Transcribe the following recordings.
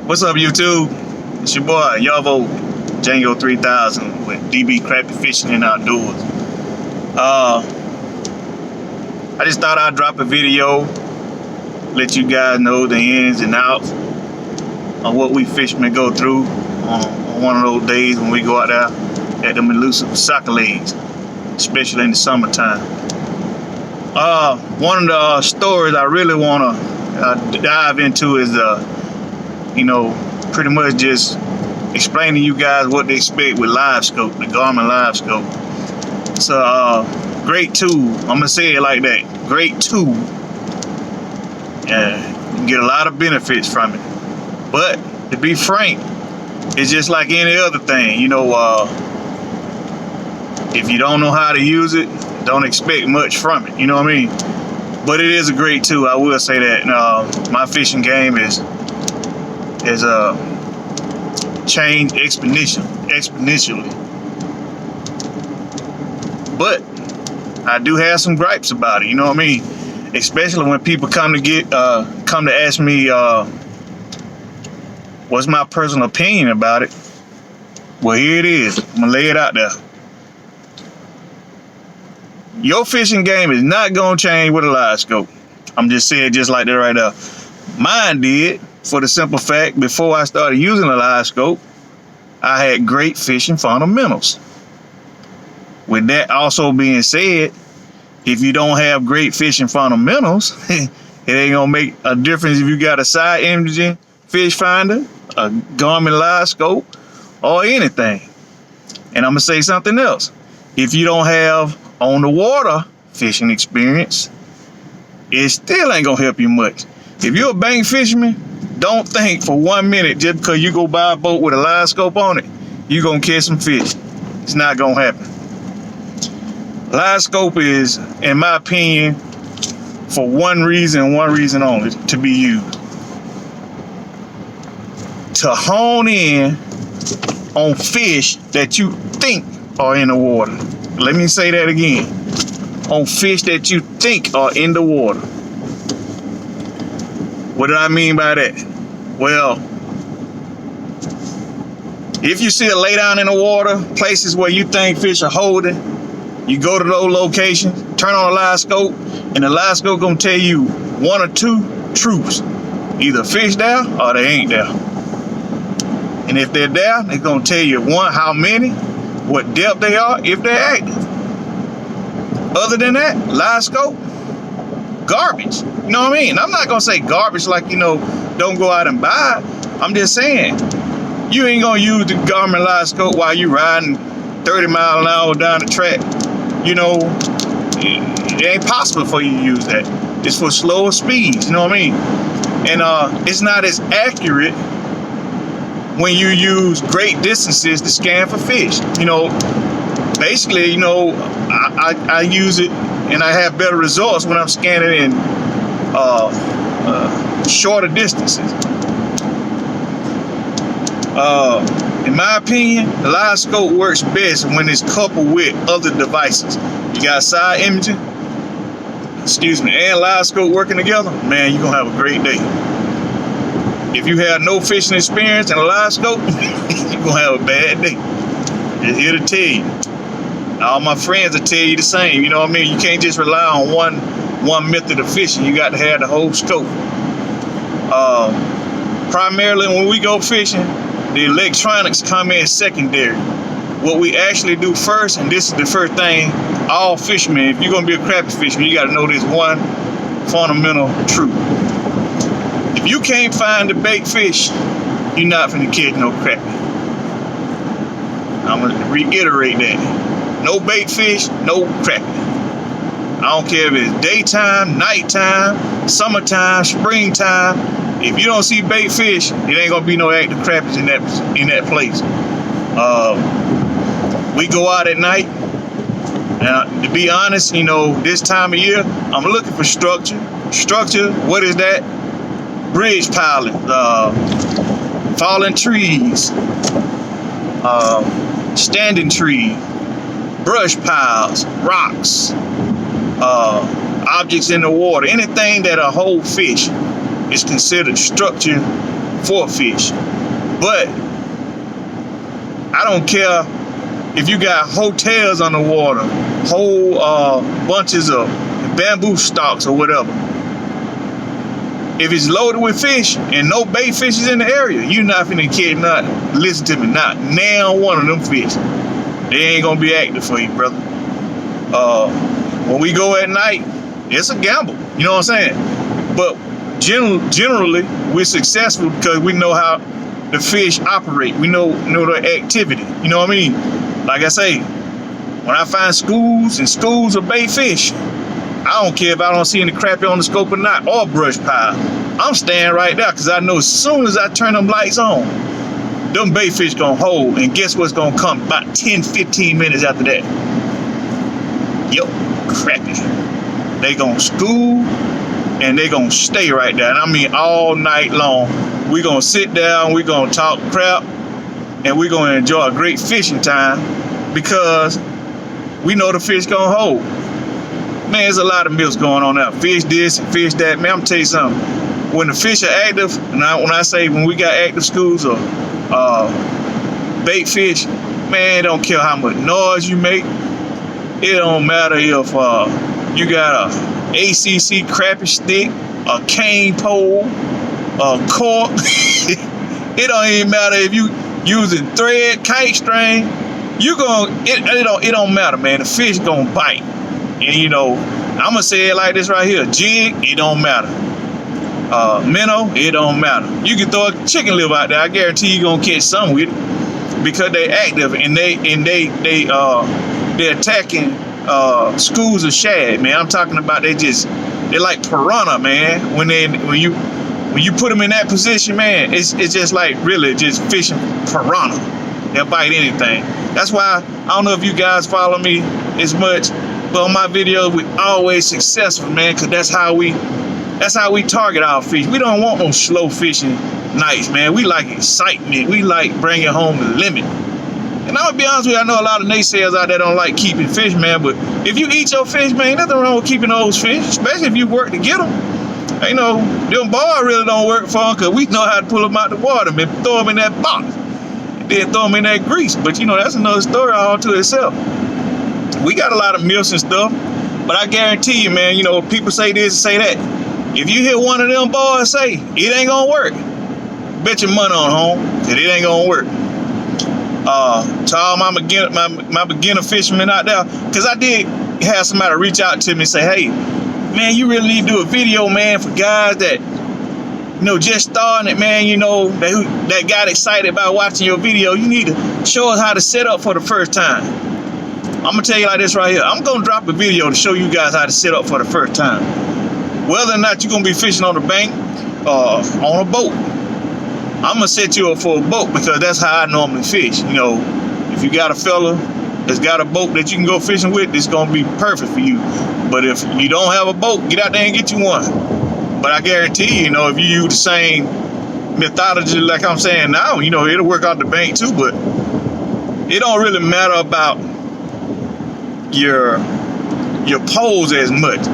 What's up, YouTube? It's your boy, Yavo Django 3000 with DB Crappie Fishing and Outdoors. I just thought I'd drop a video, let you guys know the ins and outs of what we fishermen go through on one of those days when we go out there at them elusive soccer leagues, especially in the summertime. One of the stories I really want to dive into is pretty much just explaining to you guys what to expect with LiveScope, the GARMIN LiveScope. It's a great tool. I'm gonna say it like that. Great tool. Yeah, you can get a lot of benefits from it. But to be frank, it's just like any other thing. If you don't know how to use it, don't expect much from it. You know what I mean? But it is a great tool. I will say that. My fishing game is changed exponentially. But I do have some gripes about it. You know what I mean? Especially when people come to ask me what's my personal opinion about it. Well, here it is. I'm gonna lay it out there. Your fishing game is not gonna change with a LiveScope. I'm just saying just like that right there. Mine did, for the simple fact, before I started using a LiveScope, I had great fishing fundamentals. With that also being said, if you don't have great fishing fundamentals, it ain't gonna make a difference if you got a side imaging fish finder, a GARMIN LiveScope, or anything. And I'm gonna say something else. If you don't have on the water fishing experience, it still ain't gonna help you much. If you're a bank fisherman, don't think for 1 minute just because you go buy a boat with a LiveScope on it, you're gonna catch some fish. It's not gonna happen. LiveScope is, in my opinion, for one reason only, to be used. To hone in on fish that you think are in the water. Let me say that again. On fish that you think are in the water. What do I mean by that? Well, if you see it lay down in the water, places where you think fish are holding, you go to those locations, turn on the LiveScope, and the LiveScope gonna tell you one or two truths. Either fish there or they ain't there. And if they're there, they're gonna tell you one, how many, what depth they are, if they're active. Other than that, LiveScope, garbage. You know what I mean? I'm not gonna say garbage like, don't go out and buy it. I'm just saying, you ain't gonna use the GARMIN LiveScope while you riding 30 miles an hour down the track. It ain't possible for you to use that. It's for slower speeds, you know what I mean? And it's not as accurate when you use great distances to scan for fish. Basically, I use it and I have better results when I'm scanning in shorter distances. In my opinion, the LiveScope works best when it's coupled with other devices. You got side imaging, and LiveScope working together, man, you're gonna have a great day. If you have no fishing experience and a LiveScope, you're gonna have a bad day. Just here to tell you. All my friends will tell you the same, you know what I mean? You can't just rely on one method of fishing. You got to have the whole scope. Primarily when we go fishing, the electronics come in secondary. What we actually do first, and this is the first thing all fishermen, if you're gonna be a crappie fisherman, you gotta know this one fundamental truth. If you can't find the bait fish, you're not finna catch no crappie. I'm gonna reiterate that. No bait fish, no crappie. I don't care if it's daytime, nighttime, summertime, springtime. If you don't see bait fish, it ain't gonna be no active crappies in that place. We go out at night. Now, to be honest, this time of year, I'm looking for structure. Structure, what is that? Bridge piling, fallen trees, standing trees, brush piles, rocks, objects in the water, anything that hold fish is considered structure for fish. But I don't care if you got hotels on the water, whole bunches of bamboo stalks or whatever. If it's loaded with fish and no bait fish is in the area, you're not finna catch nothing. Listen to me, not now one of them fish. They ain't gonna be active for you, brother. When we go at night, it's a gamble. You know what I'm saying? But generally, we're successful because we know how the fish operate. We know their activity. You know what I mean? Like I say, when I find schools of bait fish, I don't care if I don't see any crappie on the scope or not, or brush pile. I'm staying right there because I know as soon as I turn them lights on, them bait fish gonna hold. And guess what's gonna come about 10, 15 minutes after that? Yo, crappie. They gonna school and they gonna stay right there. And I mean all night long. We gonna sit down, we gonna talk crap, and we gonna enjoy a great fishing time because we know the fish gonna hold. Man, there's a lot of myths going on now. Fish this, fish that. Man, I'm tell you something. When the fish are active, and when I say when we got active schools or bait fish, man, it don't care how much noise you make. It don't matter if you got a ACC crappie stick, a cane pole, a cork. It don't even matter if you using thread, kite string. It don't matter, man. The fish gonna bite. And you know, I'm gonna say it like this right here: jig, it don't matter. Minnow, it don't matter. You can throw a chicken liver out there. I guarantee you gonna catch some with it because they active and they're attacking schools of shad, man. I'm talking about they're like piranha, man. When you put them in that position, man, it's just like really just fishing piranha. They'll bite anything. That's why I don't know if you guys follow me as much. But on my videos, we always successful, man, because that's how we target our fish. We don't want no slow fishing nights, man. We like excitement. We like bringing home the limit. And I'm gonna be honest with you, I know a lot of naysayers out there don't like keeping fish, man. But if you eat your fish, man, ain't nothing wrong with keeping those fish, especially if you work to get them. You know, them bars really don't work for them because we know how to pull them out the water and throw them in that box. And then throw them in that grease. But you know, that's another story all to itself. We got a lot of myths and stuff, but I guarantee you, man, you know, people say this and say that. If you hear one of them boys say, it ain't gonna work, bet your money on home that it ain't gonna work. To all my beginner fishermen out there, because I did have somebody reach out to me and say, hey, man, you really need to do a video, man, for guys that, you know, just starting it, man, you know, that got excited about watching your video. You need to show us how to set up for the first time. I'm gonna tell you like this right here. I'm gonna drop a video to show you guys how to set up for the first time. Whether or not you're gonna be fishing on the bank or on a boat, I'm gonna set you up for a boat because that's how I normally fish. You know, if you got a fella that's got a boat that you can go fishing with, it's gonna be perfect for you. But if you don't have a boat, get out there and get you one. But I guarantee you know, if you use the same methodology like I'm saying now, you know, it'll work out the bank too. But it don't really matter about your pose as much.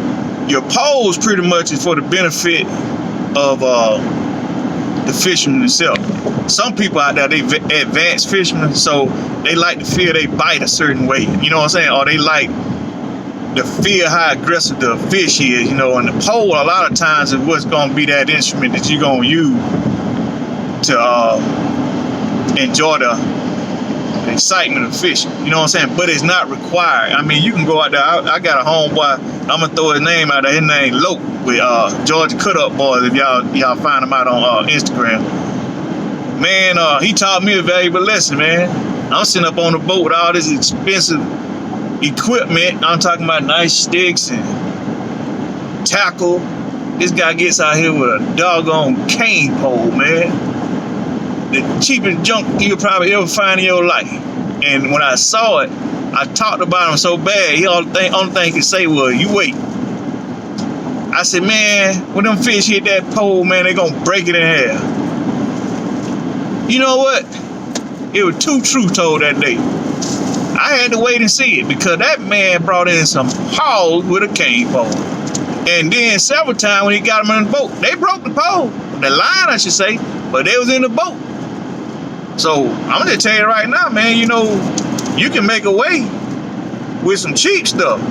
Your pose pretty much is for the benefit of the fisherman itself. Some people out there, they advanced fishermen, so they like to feel they bite a certain way. You know what I'm saying? Or they like to feel how aggressive the fish is, you know. And the pole a lot of times is what's gonna be that instrument that you're gonna use to enjoy the excitement of fishing, you know what I'm saying? But it's not required. I mean, you can go out there. I got a homeboy, I'm gonna throw his name out there. His name Lope with Georgia Cut Up Boys. If y'all find him out on Instagram, man, he taught me a valuable lesson, man. I'm sitting up on the boat with all this expensive equipment. I'm talking about nice sticks and tackle. This guy gets out here with a doggone cane pole, man. The cheapest junk you'll probably ever find in your life. And when I saw it, I talked about him so bad, he only thing he could say was, you wait. I said, man, when them fish hit that pole, man, they gonna break it in half. You know what? It was two truths told that day. I had to wait and see it because that man brought in some hogs with a cane pole. And then several times when he got them in the boat, they broke the pole. The line, I should say. but they was in the boat. So I'm gonna tell you right now, man, you know, you can make a way with some cheap stuff,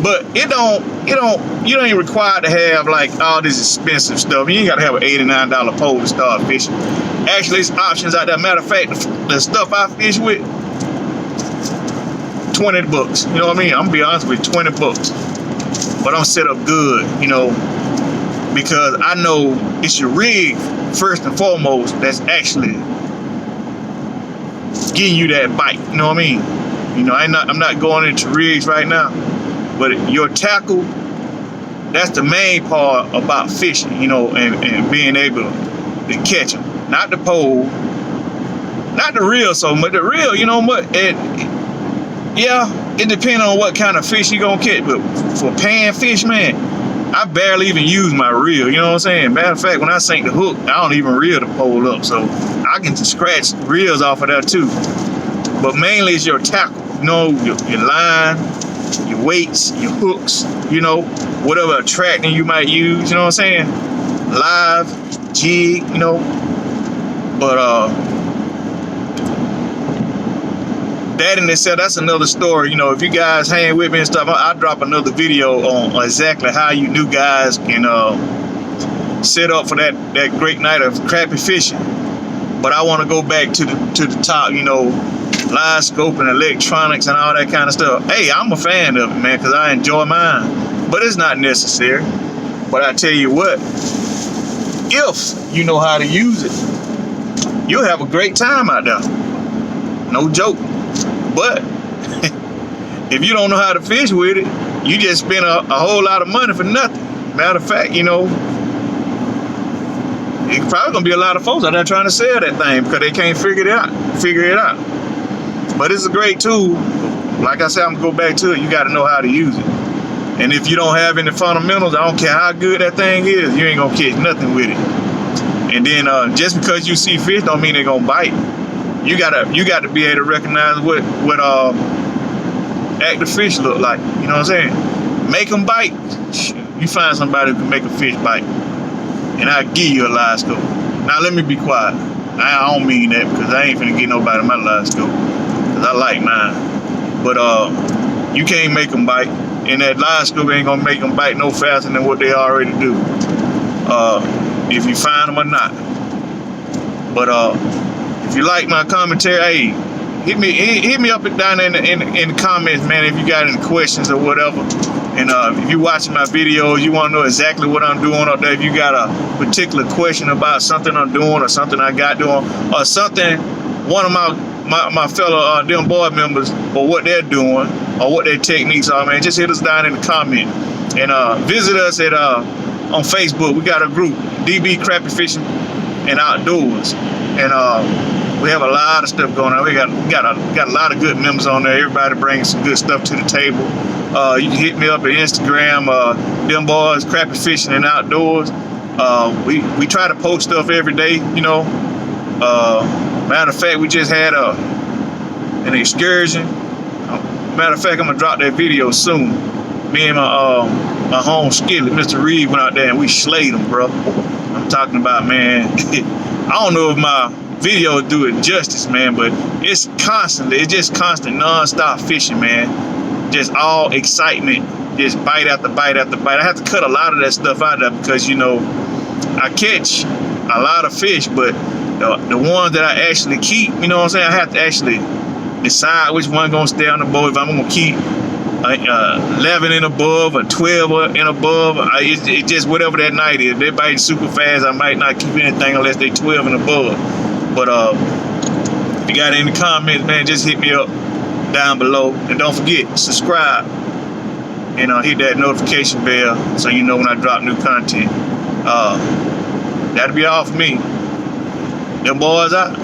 but you ain't required to have like all this expensive stuff. You ain't gotta have an $89 pole to start fishing. Actually, there's options out there. Matter of fact, the stuff I fish with, 20 bucks. You know what I mean? I'm gonna be honest with you, 20 bucks. But I'm set up good, you know, because I know it's your rig first and foremost that's actually getting you that bite. You know what I mean? You know, I'm not going into rigs right now, but your tackle, that's the main part about fishing, you know, and being able to catch them. Not the pole, not the reel so much. The reel, you know what? Yeah, it depends on what kind of fish you gonna catch. But for panfish, man, I barely even use my reel. You know what I'm saying? Matter of fact, when I sink the hook, I don't even reel the pole up. So I can scratch reels off of that too. But mainly it's your tackle. You know, your line, your weights, your hooks, you know, whatever attracting you might use, you know what I'm saying? Live, jig, you know. But that in itself, that's another story. You know, if you guys hang with me and stuff, I'll drop another video on exactly how you new guys can set up for that great night of crappie fishing. But I want to go back to the top, you know, live scope and electronics and all that kind of stuff. Hey, I'm a fan of it, man, because I enjoy mine. But it's not necessary. But I tell you what, if you know how to use it, you'll have a great time out there. No joke. But if you don't know how to fish with it, you just spend a whole lot of money for nothing. Matter of fact, you know, it's probably gonna be a lot of folks out there trying to sell that thing because they can't figure it out. But it's a great tool. Like I said, I'm gonna go back to it. You got to know how to use it. And if you don't have any fundamentals, I don't care how good that thing is, you ain't gonna catch nothing with it. And then just because you see fish don't mean they're gonna bite. You gotta be able to recognize what active fish look like. You know what I'm saying? Make them bite. You find somebody who can make a fish bite, and I'll give you a live scope. Now let me be quiet. I don't mean that because I ain't finna get nobody my live scope because I like mine. But you can't make them bite, and that live scope ain't gonna make them bite no faster than what they already do. If you find them or not. But if you like my commentary, hey, hit me up and down in the comments, man, if you got any questions or whatever. And if you're watching my videos, you want to know exactly what I'm doing up there. If you got a particular question about something I'm doing or something I got doing or something one of my fellow them board members or what they're doing or what their techniques are, man, just hit us down in the comment. And visit us at on Facebook. We got a group, DB Crappie Fishing and Outdoors. And we have a lot of stuff going on. We got a lot of good members on there. Everybody brings some good stuff to the table. You can hit me up at Instagram, them boys, Crappie Fishing and Outdoors. We try to post stuff every day, you know. Matter of fact, we just had an excursion. Matter of fact, I'm gonna drop that video soon. Me and my home skillet, Mr. Reed, went out there and we slayed them, bro. I'm talking about, man. I don't know if my videos do it justice, man, but it's just constant non-stop fishing, man. Just all excitement, just bite after bite after bite. I have to cut a lot of that stuff out there because, you know, I catch a lot of fish, but the ones that I actually keep, you know what I'm saying, I have to actually decide which one gonna stay on the boat. If I'm gonna keep 11 and above or 12 and above, it's just whatever that night is. If they're biting super fast, I might not keep anything unless they 12 and above. But if you got any comments, man, just hit me up down below. And don't forget, subscribe and hit that notification bell so you know when I drop new content. That'll be all for me. Them boys out.